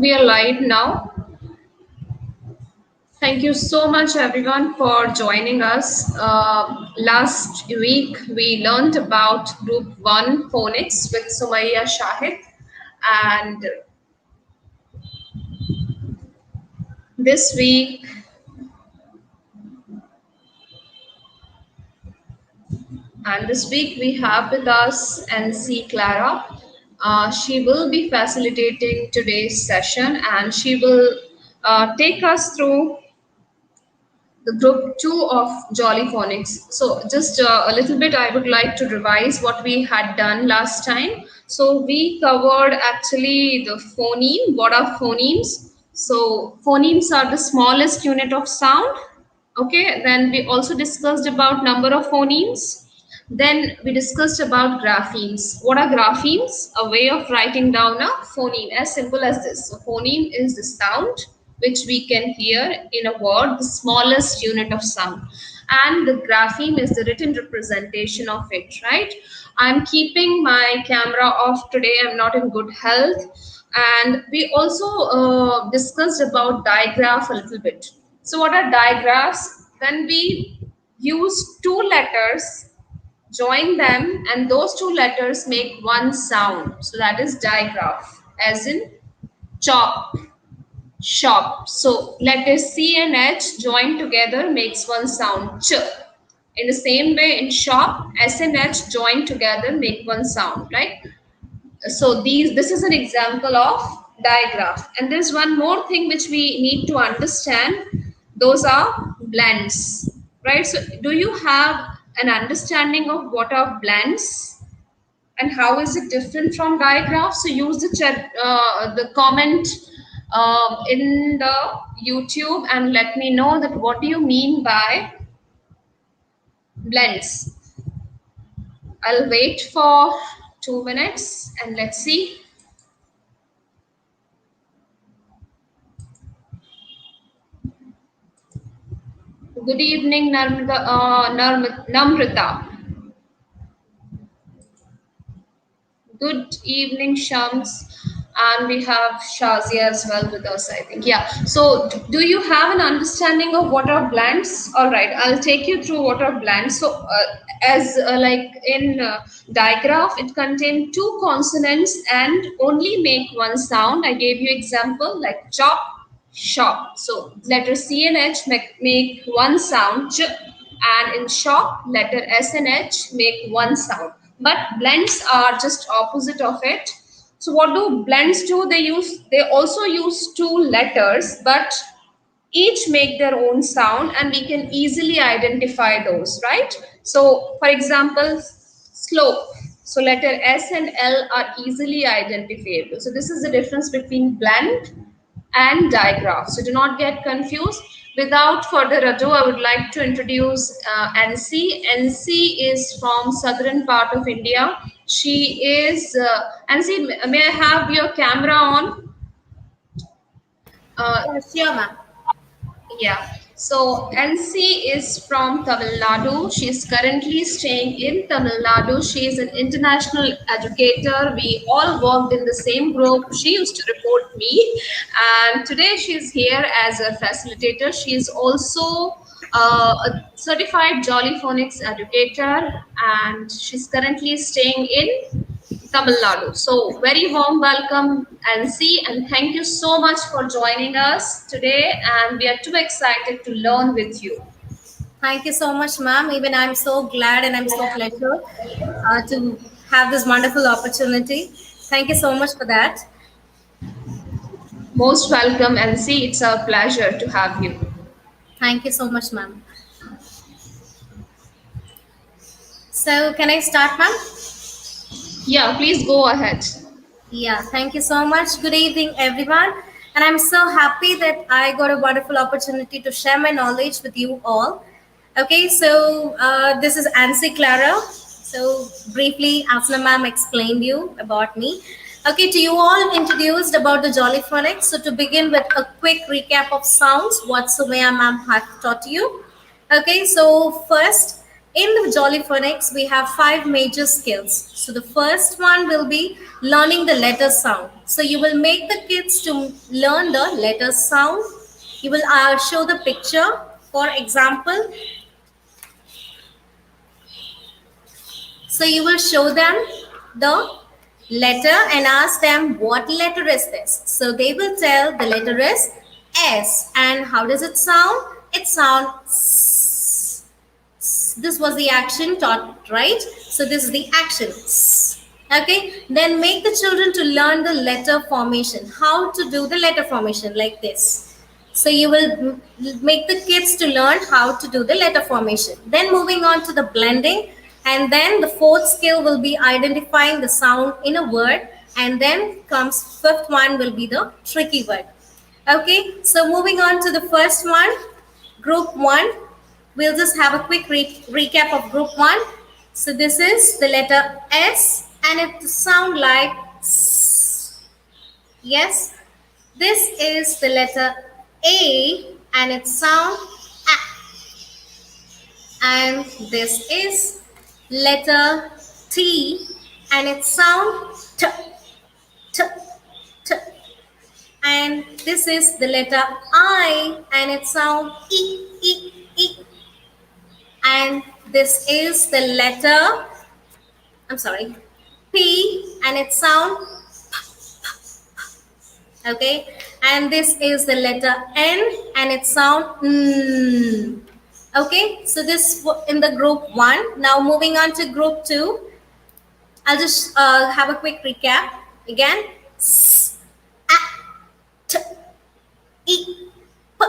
We are live now. Thank you so much, everyone, for joining us. Last week, we learned about Group 1 Phonics with Sumaya Shahid. And this week, we have with us NC Clara. She will be facilitating today's session and she will take us through the group 2 of Jolly Phonics. So just a little bit, I would like to revise what we had done last time. So we covered actually the phoneme. What are phonemes? So phonemes are the smallest unit of sound. Okay, then we also discussed about number of phonemes. Then we discussed about graphemes. What are graphemes? A way of writing down a phoneme, as simple as this. So phoneme is the sound which we can hear in a word, the smallest unit of sound. And the grapheme is the written representation of it, right? I'm keeping my camera off today. I'm not in good health. And we also discussed about digraph a little bit. So what are digraphs? When we use two letters, join them, and those two letters make one sound. So that is digraph, as in chop, shop. So letters C and H joined together makes one sound, ch. In the same way, in shop, S and H joined together make one sound, right? So this is an example of digraph. And there's one more thing which we need to understand. Those are blends, right? So do you have an understanding of what are blends and how is it different from digraph? So use the chat, the comment in the YouTube and let me know that what do you mean by blends. I'll wait for 2 minutes and let's see. Good evening, Namrita. Good evening, Shams. And we have Shazia as well with us, I think. Yeah. So do you have an understanding of what are blends? All right. I'll take you through what are blends. So as like in digraph, it contains two consonants and only make one sound. I gave you example like chop, shop. So letter C and H make one sound, ch, and in shop, letter S and H make one sound. But blends are just opposite of it. So what do blends do? They also use two letters, but each make their own sound and we can easily identify those, right? So for example, slope. So letter S and L are easily identifiable. So this is the difference between blend and digraph. So do not get confused. Without further ado, I would like to introduce NC. NC is from southern part of India. She is, NC, may I have your camera on? Sure, ma'am. Yeah. So NC is from Tamil Nadu. She is currently staying in Tamil Nadu. She is an international educator. We all worked in the same group. She used to report me. And today she is here as a facilitator. She is also a certified Jolly Phonics educator. And she's currently staying in Tamil Nadu. So very warm welcome, Nancy, and thank you so much for joining us today. And we are too excited to learn with you. Thank you so much, ma'am. Even I'm so glad and I'm so pleasure to have this wonderful opportunity. Thank you so much for that. Most welcome, Nancy. It's a pleasure to have you. Thank you so much, ma'am. So, can I start, ma'am? Yeah, please go ahead. Yeah, thank you so much. Good evening, everyone. And I'm so happy that I got a wonderful opportunity to share my knowledge with you all. Okay, so this is Ansi Clara. So briefly, Asna ma'am explained you about me. Okay, to you all introduced about the Jolly Phonics. So to begin with a quick recap of sounds, what Sumaya ma'am had taught you. Okay, so first, In the Jolly Phonics, we have 5 major skills. So the first one will be learning the letter sound. So you will make the kids to learn the letter sound. You will show the picture. For example, so you will show them the letter and ask them what letter is this. So they will tell the letter is S. And how does it sound? It sounds. This was the action taught, right? So this is the action. Okay. Then make the children to learn the letter formation. How to do the letter formation like this. So you will make the kids to learn how to do the letter formation. Then moving on to the blending. And then the fourth skill will be identifying the sound in a word. And then comes fifth one will be the tricky word. Okay, so moving on to the first one, group one. We'll just have a quick recap of group one. So this is the letter S and it sound like S. Yes, this is the letter A and it sound A. And this is letter T and it sound T, T, T. And this is the letter I and it sound E, E, E. And this is the letter, P and it sound P. Okay. And this is the letter N and it sound N. Okay. So this in the group one. Now moving on to group two. I'll just have a quick recap again. S, A, T, E, P,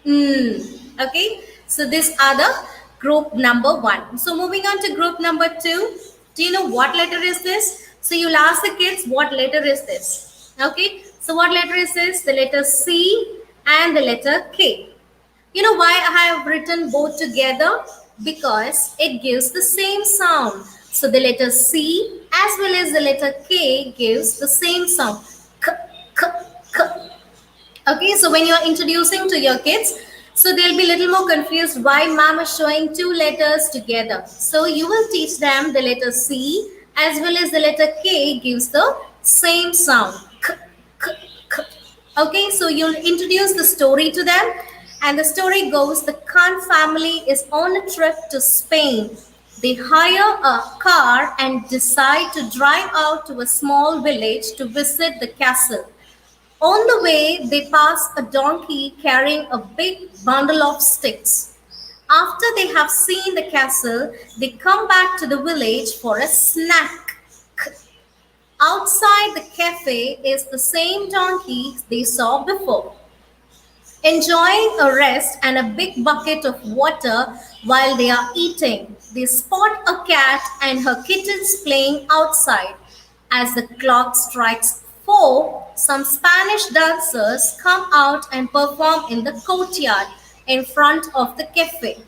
N. Okay. So these are the group number one. So moving on to group number two. Do you know what letter is this? So you'll ask the kids, what letter is this? Okay. So what letter is this? The letter C and the letter K. You know why I have written both together? Because it gives the same sound. So the letter C as well as the letter K gives the same sound. K, K, K. Okay, so when you're introducing to your kids, so they'll be a little more confused why mom is showing two letters together. So you will teach them the letter C as well as the letter K gives the same sound. K, K, K. Okay, so you'll introduce the story to them. And the story goes, the Khan family is on a trip to Spain. They hire a car and decide to drive out to a small village to visit the castle. On the way, they pass a donkey carrying a big bundle of sticks. After they have seen the castle, they come back to the village for a snack. Outside the cafe is the same donkey they saw before. Enjoying a rest and a big bucket of water while they are eating, they spot a cat and her kittens playing outside. As the clock strikes 4, some Spanish dancers come out and perform in the courtyard in front of the cafe.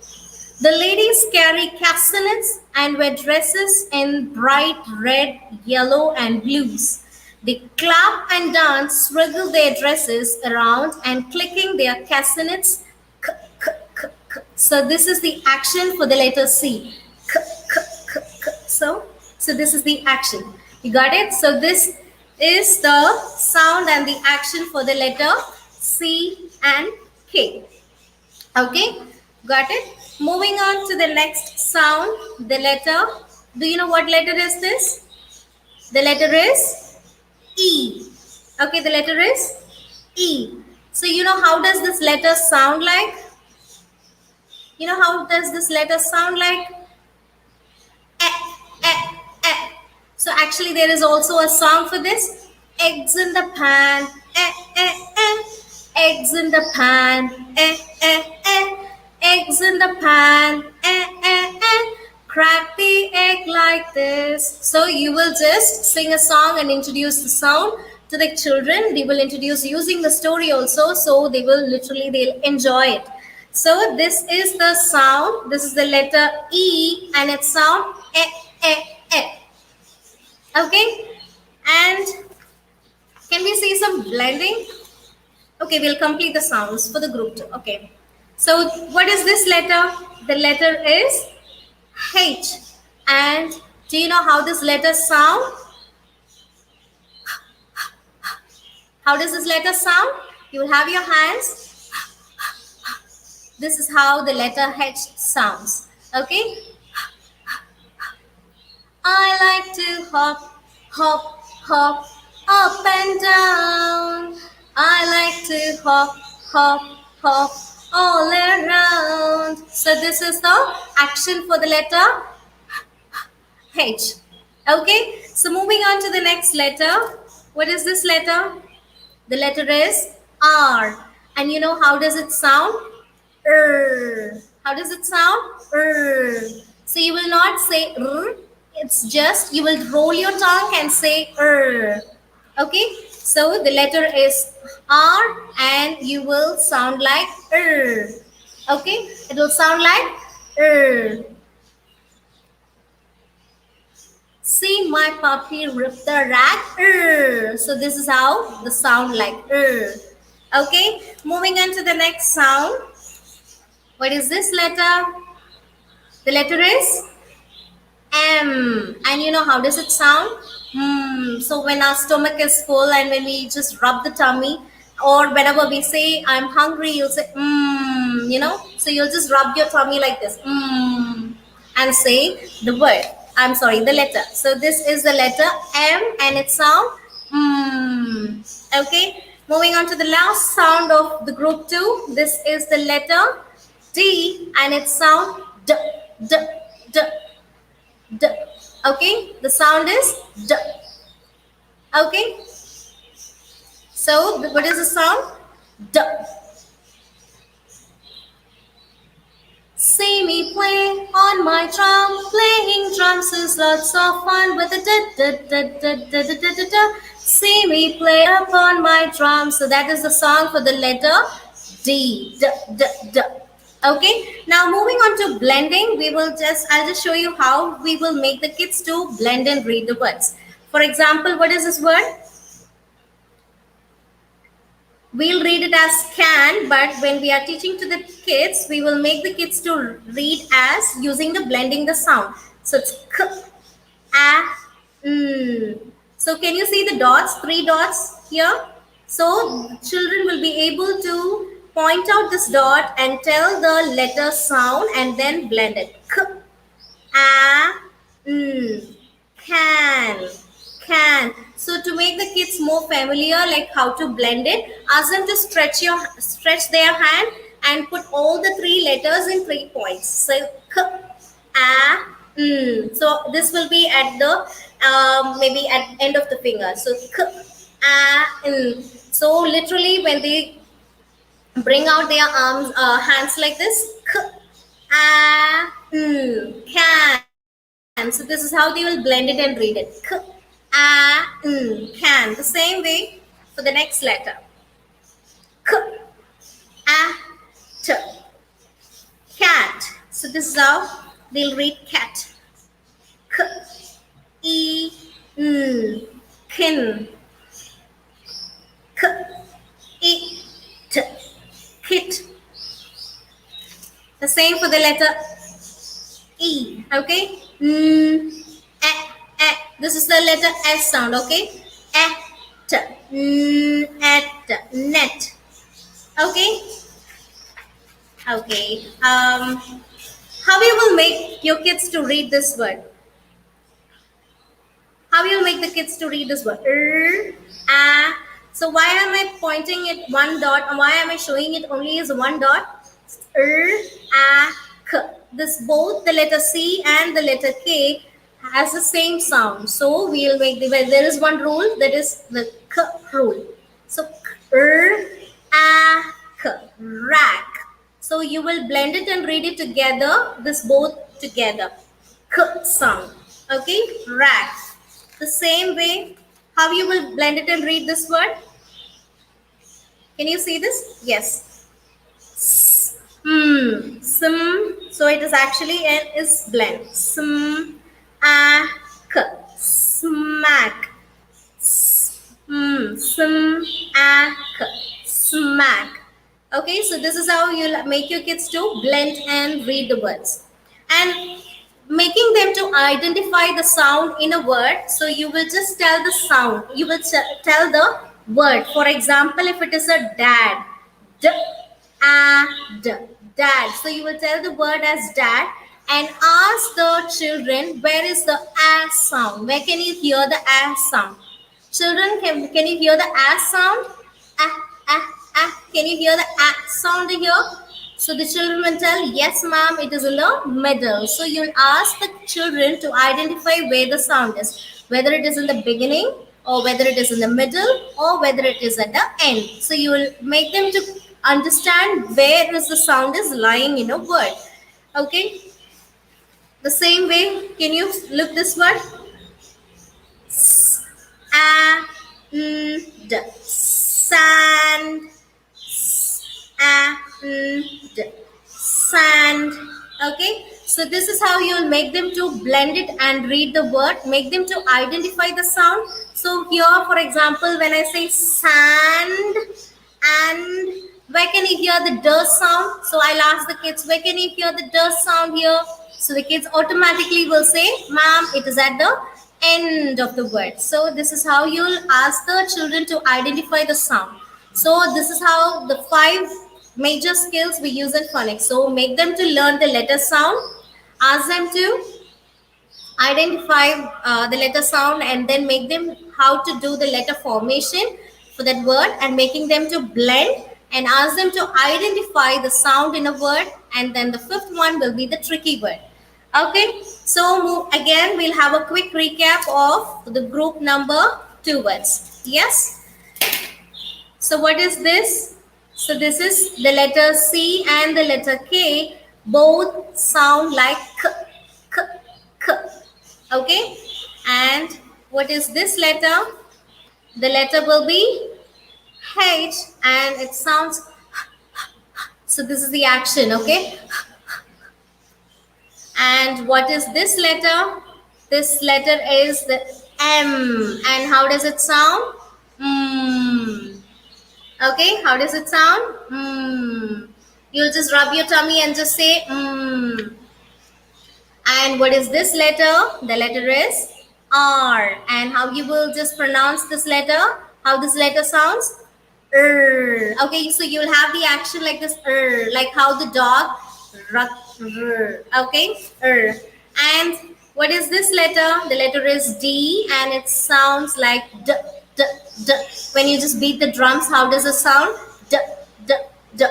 The ladies carry castanets and wear dresses in bright red, yellow, and blues. They clap and dance, swirl their dresses around and clicking their castanets. So this is the action for the letter C. So this is the action. You got it? So this is the sound and the action for the letter C and K. Okay, got it? Moving on to the next sound, the letter. Do you know what letter is this? The letter is E. Okay, the letter is E. So you know how does this letter sound like? You know how does this letter sound like? Eh, eh, eh. So actually there is also a song for this. Eggs in the pan, eh, eh, eh. Eggs in the pan, eh, eh, eh. Eggs in the pan, eh, eh, eh. Crack the egg like this. So you will just sing a song and introduce the sound to the children. They will introduce using the story also. So they will they'll enjoy it. So this is the sound. This is the letter E and its sound eh, eh, eh. Okay. And can we see some blending? Okay, we'll complete the sounds for the group 2. Okay. So what is this letter? The letter is H. And do you know how this letter sound? How does this letter sound? You will have your hands. This is how the letter H sounds. Okay? I like to hop, hop, hop, up and down. I like to hop, hop, hop, all around. So this is the action for the letter H. Okay, so moving on to the next letter. What is this letter? The letter is R. And you know how does it sound? How does it sound? So you will not say it's just you will roll your tongue and say Okay, so the letter is R and you will sound like Okay, it will sound like See my puppy rip the rat. So this is how the sound like. Okay, moving on to the next sound. What is this letter? The letter is M. And you know how does it sound? So when our stomach is full and when we just rub the tummy, or whenever we say I'm hungry, you'll say you know. So you'll just rub your tummy like this, and say the word. I'm sorry, the letter. So this is the letter M, and it sound Okay. Moving on to the last sound of the group 2. This is the letter D, and it sound D, D, D. D. Okay, the sound is D. Okay, so what is the sound? D. See me play on my drum. Playing drums is lots of fun with a da da da da da da da da da. See me play upon my drum. So that is the song for the letter D. D, D, D. Okay, now moving on to blending, I'll just show you how we will make the kids to blend and read the words. For example, what is this word? We'll read it as can, but when we are teaching to the kids, we will make the kids to read as using the blending the sound. So it's k, a, So can you see the dots, 3 dots here? So children will be able to point out this dot and tell the letter sound and then blend it. K, a, can. So to make the kids more familiar, like how to blend it, ask them to stretch their hand and put all the 3 letters in 3 points. So k, a, So this will be at the maybe at end of the finger. So k, a, So literally when they bring out their hands like this, k, a, can. So this is how they will blend it and read it. K, a, can. The same way for the next letter. K, a, t, cat. So this is how they'll read cat. K, e, kin. K, e, t, kit. The same for the letter E. Okay. This is the letter S sound. Okay. Net. Okay. Okay. How you will make your kids to read this word? How you will make the kids to read this word? So why am I pointing at 1 dot and why am I showing it only as 1 dot? K. This both the letter C and the letter K has the same sound. So we will make there is one rule, that is the K rule. So rack. So you will blend it and read it together. This both together. K sound. Okay, rack. The same way, how you will blend it and read this word? Can you see this? Yes. So it is actually is blend. Smack. Smack. Okay, so this is how you'll make your kids to blend and read the words. And to identify the sound in a word. So you will just tell the sound. You will tell the word. For example, if it is a dad, d, a, d, dad. So you will tell the word as dad and ask the children where is the a sound. Where can you hear the a sound? Children, can you hear the a sound? Ah, ah, ah. Can you hear the ah sound here? So the children will tell, yes, ma'am, it is in the middle. So you'll ask the children to identify where the sound is, whether it is in the beginning or whether it is in the middle or whether it is at the end. So you will make them to understand where is the sound is lying in a word. Okay. The same way, can you look this word? And sand, and sand. Okay, so this is how you will make them to blend it and read the word, make them to identify the sound. So here, for example, when I say sand, and where can you hear the d sound? So I'll ask the kids, where can you hear the d sound here? So the kids automatically will say, ma'am, it is at the end of the word. So this is how you'll ask the children to identify the sound. So this is how the 5 major skills we use in phonics. So make them to learn the letter sound, ask them to identify the letter sound, and then make them how to do the letter formation for that word, and making them to blend and ask them to identify the sound in a word. And then the 5th one will be the tricky word. Okay, so again we'll have a quick recap of the group number 2 words. Yes, so what is this? So this is the letter C and the letter K, both sound like k, k, k. Okay, and what is this letter? The letter will be H and it sounds, so this is the action. Okay, and what is this letter? This letter is the M, and how does it sound? Mm. Okay, how does it sound? Mm. You'll just rub your tummy and just say mm. And what is this letter? The letter is R. And how you will just pronounce this letter? How this letter sounds? Okay, so you'll have the action like this, like how the dog, okay, and what is this letter? The letter is D, and it sounds like d, d, d. When you just beat the drums, how does it sound? D, d, d.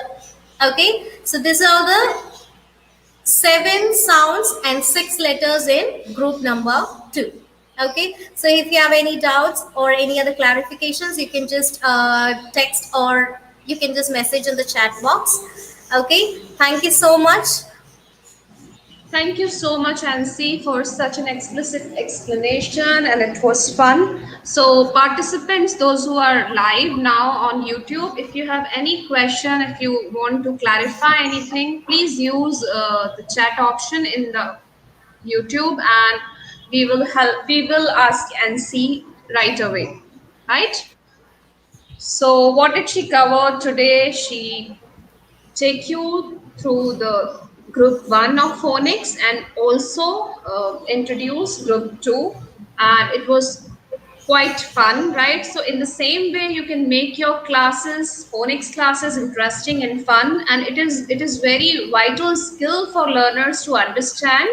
Okay, so these are the 7 sounds and 6 letters in group number 2. Okay, so if you have any doubts or any other clarifications, you can just text or you can just message in the chat box. Okay, thank you so much. Thank you so much, Ansi, for such an explicit explanation, and it was fun. So, participants, those who are live now on YouTube, if you have any question, if you want to clarify anything, please use the chat option in the YouTube, and we will help. We will ask Ansi right away, right? So, what did she cover today? She take you through the group 1 of phonics, and also introduce group 2, and it was quite fun, right? So in the same way, you can make your classes, phonics classes, interesting and fun, and it is very vital skill for learners to understand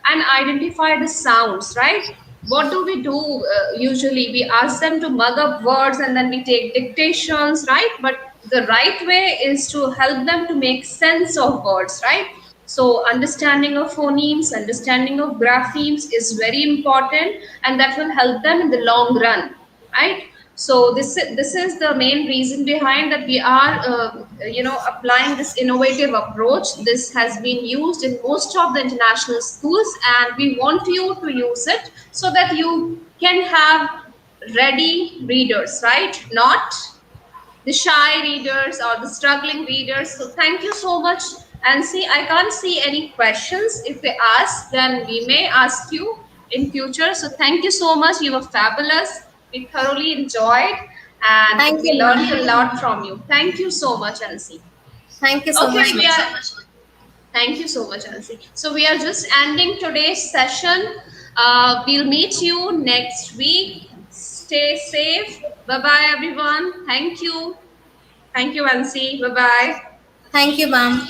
and identify the sounds, right? What do we do? Usually we ask them to mug up words and then we take dictations, right? But the right way is to help them to make sense of words, right? So understanding of phonemes, understanding of graphemes is very important, and that will help them in the long run, right? So this is the main reason behind that we are applying this innovative approach. This has been used in most of the international schools, and we want you to use it so that you can have ready readers, right? Not the shy readers or the struggling readers. So thank you so much. And see, I can't see any questions. If they ask, then we may ask you in future. So thank you so much. You were fabulous. We thoroughly enjoyed, and Thank we you, learned ma'am. a lot from you. Thank you so much, Ansi. Thank you so Okay, much, we ma'am. are Thank you so much, Elsie. So we are just ending today's session. We'll meet you next week. Stay safe. Bye bye, everyone. Thank you. Thank you, Elsie. Bye bye. Thank you, ma'am.